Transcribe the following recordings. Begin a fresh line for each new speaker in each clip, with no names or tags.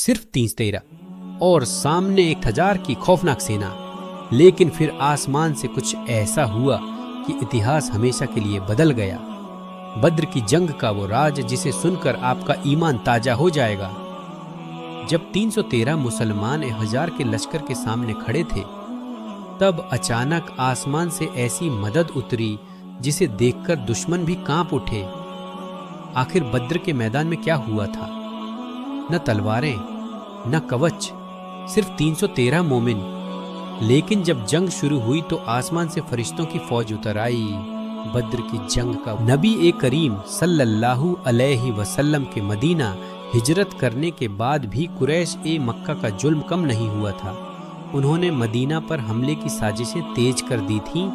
صرف 13 اور سامنے 1000 کی خوفناک سینا۔ لیکن پھر آسمان سے کچھ ایسا ہوا کہ اتہاس ہمیشہ کے لیے بدل گیا۔ بدر کی جنگ کا وہ راج جسے سن کر آپ کا ایمان تازہ ہو جائے گا۔ جب 313 مسلمان 1000 کے لشکر کے سامنے کھڑے تھے، تب اچانک آسمان سے ایسی مدد اتری جسے دیکھ کر دشمن بھی کانپ اٹھے۔ آخر بدر کے میدان میں کیا ہوا تھا؟ نہ تلواریں، نہ کوچ، صرف 313 مومن۔ لیکن جب جنگ شروع ہوئی تو آسمان سے فرشتوں کی فوج اتر آئی۔ بدر کی جنگ کا نبی کریم صلی اللہ علیہ وسلم کے مدینہ ہجرت کرنے کے بعد بھی قریش مکہ کا ظلم کم نہیں ہوا تھا۔ انہوں نے مدینہ پر حملے کی سازشیں تیز کر دی تھیں۔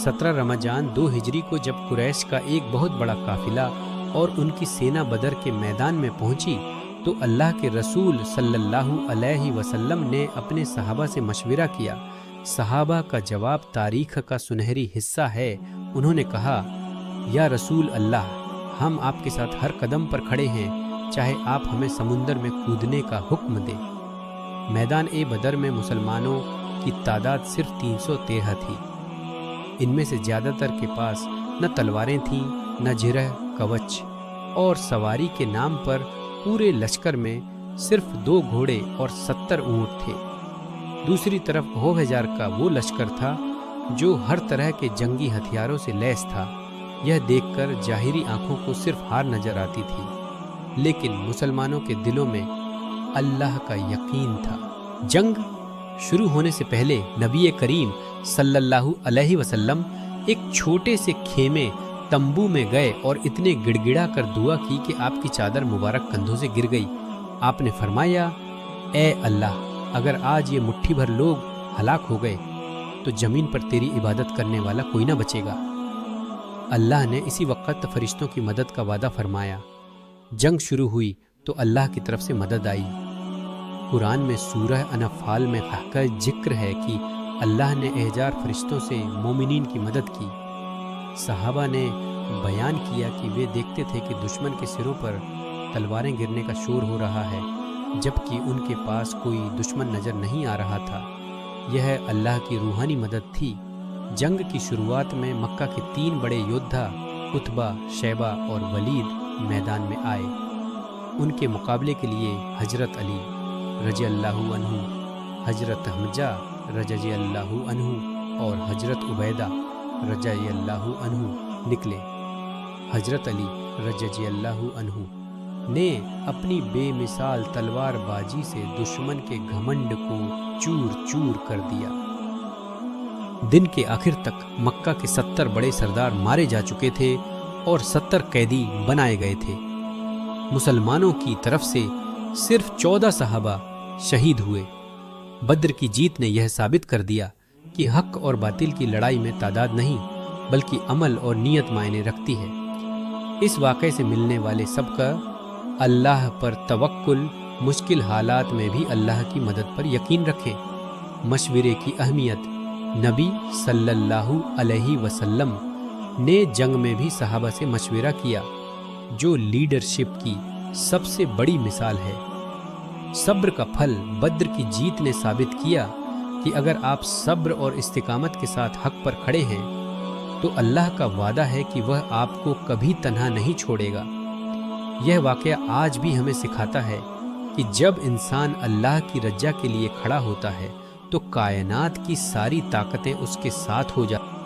17 رمضان 2 ہجری کو جب قریش کا ایک بہت بڑا قافلہ اور ان کی سینا بدر کے میدان میں پہنچی تو اللہ کے رسول صلی اللہ علیہ وسلم نے اپنے صحابہ سے مشورہ کیا۔ صحابہ کا جواب تاریخ کا سنہری حصہ ہے۔ انہوں نے کہا، یا رسول اللہ، ہم آپ کے ساتھ ہر قدم پر کھڑے ہیں، چاہے آپ ہمیں سمندر میں کودنے کا حکم دیں۔ میدان بدر میں مسلمانوں کی تعداد صرف 313 تھی۔ ان میں سے زیادہ تر کے پاس نہ تلواریں تھیں، نہ جرح کوچ، اور سواری کے نام پر پورے لشکر میں صرف 2 گھوڑے اور 70 اونٹ تھے۔ دوسری طرف 1000 کا وہ لشکر تھا جو ہر طرح کے جنگی ہتھیاروں سے لیس تھا۔ یہ دیکھ کر ظاہری آنکھوں کو صرف ہار نظر آتی تھی، لیکن مسلمانوں کے دلوں میں اللہ کا یقین تھا۔ جنگ شروع ہونے سے پہلے نبی کریم صلی اللہ علیہ وسلم ایک چھوٹے سے خیمے تمبو میں گئے اور اتنے گڑ گڑا کر دعا کی کہ آپ کی چادر مبارک کندھوں سے گر گئی۔ آپ نے فرمایا، اے اللہ، اگر آج یہ مٹھی بھر لوگ ہلاک ہو گئے تو زمین پر تیری عبادت کرنے والا کوئی نہ بچے گا۔ اللہ نے اسی وقت فرشتوں کی مدد کا وعدہ فرمایا۔ جنگ شروع ہوئی تو اللہ کی طرف سے مدد آئی۔ قرآن میں سورہ انفال میں ذکر ہے کہ اللہ نے 1000 فرشتوں سے مومنین کی مدد کی۔ صحابہ نے بیان کیا کہ وہ دیکھتے تھے کہ دشمن کے سروں پر تلواریں گرنے کا شور ہو رہا ہے، جبکہ ان کے پاس کوئی دشمن نظر نہیں آ رہا تھا۔ یہ اللہ کی روحانی مدد تھی۔ جنگ کی شروعات میں مکہ کے 3 بڑے یودھا عتبہ، شیبہ اور ولید میدان میں آئے۔ ان کے مقابلے کے لیے حضرت علی رضی اللہ عنہ، حضرت حمزہ رضی اللہ عنہ اور حضرت عبیدہ رضی اللہ عنہ نکلے۔ حضرت علی رضی اللہ عنہ نے اپنی بے مثال تلوار بازی سے دشمن کے گھمنڈ کو چور چور کر دیا۔ دن کے آخر تک مکہ کے 70 بڑے سردار مارے جا چکے تھے اور 70 قیدی بنائے گئے تھے۔ مسلمانوں کی طرف سے صرف 14 صحابہ شہید ہوئے۔ بدر کی جیت نے یہ ثابت کر دیا کہ حق اور باطل کی لڑائی میں تعداد نہیں بلکہ عمل اور نیت معنی رکھتی ہے۔ اس واقعے سے ملنے والے سب کا اللہ پر توکل، مشکل حالات میں بھی اللہ کی مدد پر یقین رکھیں۔ مشورے کی اہمیت۔ نبی صلی اللہ علیہ وسلم نے جنگ میں بھی صحابہ سے مشورہ کیا، جو لیڈرشپ کی سب سے بڑی مثال ہے۔ صبر کا پھل۔ بدر کی جیت نے ثابت کیا کہ اگر آپ صبر اور استقامت کے ساتھ حق پر کھڑے ہیں تو اللہ کا وعدہ ہے کہ وہ آپ کو کبھی تنہا نہیں چھوڑے گا۔ یہ واقعہ آج بھی ہمیں سکھاتا ہے کہ جب انسان اللہ کی رجا کے لیے کھڑا ہوتا ہے تو کائنات کی ساری طاقتیں اس کے ساتھ ہو جاتی ہیں۔